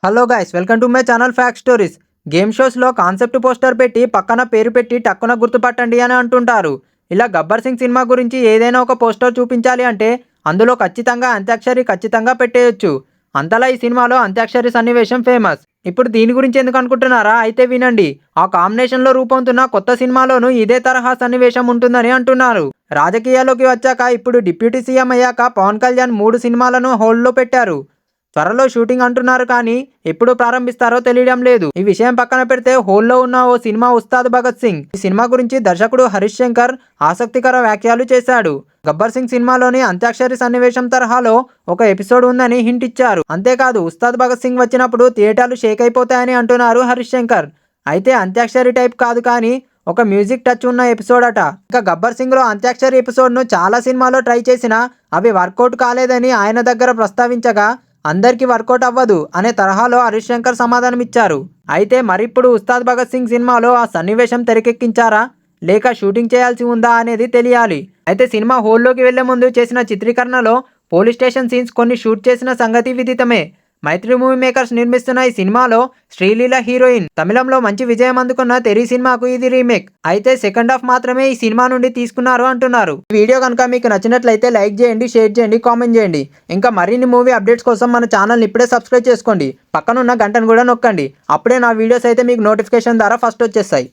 Hello guys, welcome to my channel fact stories. Game షోస్లో concept poster పెట్టి పక్కన పేరు పెట్టి టక్కున గుర్తుపట్టండి అని అంటుంటారు. ఇలా గబ్బర్ సింగ్ సినిమా గురించి ఏదైనా ఒక పోస్టర్ చూపించాలి అంటే అందులో ఖచ్చితంగా అంత్యాక్షరి ఖచ్చితంగా పెట్టేయొచ్చు. అంతలా ఈ సినిమాలో అంత్యాక్షరి సన్నివేశం ఫేమస్. ఇప్పుడు దీని గురించి ఎందుకు అనుకుంటున్నారా? అయితే వినండి. ఆ కాంబినేషన్లో రూపొందుతున్న కొత్త సినిమాలోనూ ఇదే తరహా సన్నివేశం ఉంటుందని అంటున్నారు. రాజకీయాల్లోకి వచ్చాక ఇప్పుడు డిప్యూటీ సీఎం అయ్యాక పవన్ కళ్యాణ్ 3 సినిమాలను హోల్డ్లో పెట్టారు. త్వరలో షూటింగ్ అంటున్నారు కానీ ఎప్పుడు ప్రారంభిస్తారో తెలియడం లేదు. ఈ విషయం పక్కన పెడితే హోల్లో ఉన్న ఓ సినిమా ఉస్తాద్ భగత్ సింగ్. ఈ సినిమా గురించి దర్శకుడు హరీష్ శంకర్ ఆసక్తికర వ్యాఖ్యలు చేశాడు. గబ్బర్ సింగ్ సినిమాలోని అంత్యాక్షరి సన్నివేశం తరహాలో ఒక ఎపిసోడ్ ఉందని హింట్ ఇచ్చారు. అంతేకాదు ఉస్తాద్ భగత్ సింగ్ వచ్చినప్పుడు థియేటర్లు షేక్ అయిపోతాయని అంటున్నారు హరీష్ శంకర్. అయితే అంత్యాక్షరి టైప్ కాదు కానీ ఒక మ్యూజిక్ టచ్ ఉన్న ఎపిసోడ్ అట. ఇక గబ్బర్ సింగ్ లో అంత్యాక్షరి ఎపిసోడ్ ను చాలా సినిమాలో ట్రై చేసినా అవి వర్కౌట్ కాలేదని ఆయన దగ్గర ప్రస్తావించగా అందరికీ వర్కౌట్ అవ్వదు అనే తరహాలో హరీష్ శంకర్ సమాధానం ఇచ్చారు. అయితే మరిప్పుడు ఉస్తాద్ భగత్ సింగ్ సినిమాలో ఆ సన్నివేశం తెరకెక్కించారా లేక షూటింగ్ చేయాల్సి ఉందా అనేది తెలియాలి. అయితే సినిమా హోల్లోకి వెళ్లే ముందు చేసిన చిత్రీకరణలో పోలీస్ స్టేషన్ సీన్స్ కొన్ని షూట్ చేసిన సంగతి విదితమే. మైత్రి మూవీ మేకర్స్ నిర్మిస్తున్న ఈ సినిమాలో శ్రీలీల హీరోయిన్. తమిళంలో మంచి విజయం అందుకున్న తెరీ సినిమాకు ఇది రీమేక్. అయితే సెకండ్ హాఫ్ మాత్రమే ఈ సినిమా నుండి తీసుకున్నారు అంటున్నారు. ఈ వీడియో కనుక మీకు నచ్చినట్లయితే లైక్ చేయండి, షేర్ చేయండి, కామెంట్ చేయండి. ఇంకా మరిన్ని మూవీ అప్డేట్స్ కోసం మన ఛానల్ని ఇప్పుడే సబ్స్క్రైబ్ చేసుకోండి. పక్కనున్న గంటను కూడా నొక్కండి. అప్పుడే నా వీడియోస్ అయితే మీకు నోటిఫికేషన్ ద్వారా ఫస్ట్ వచ్చేస్తాయి.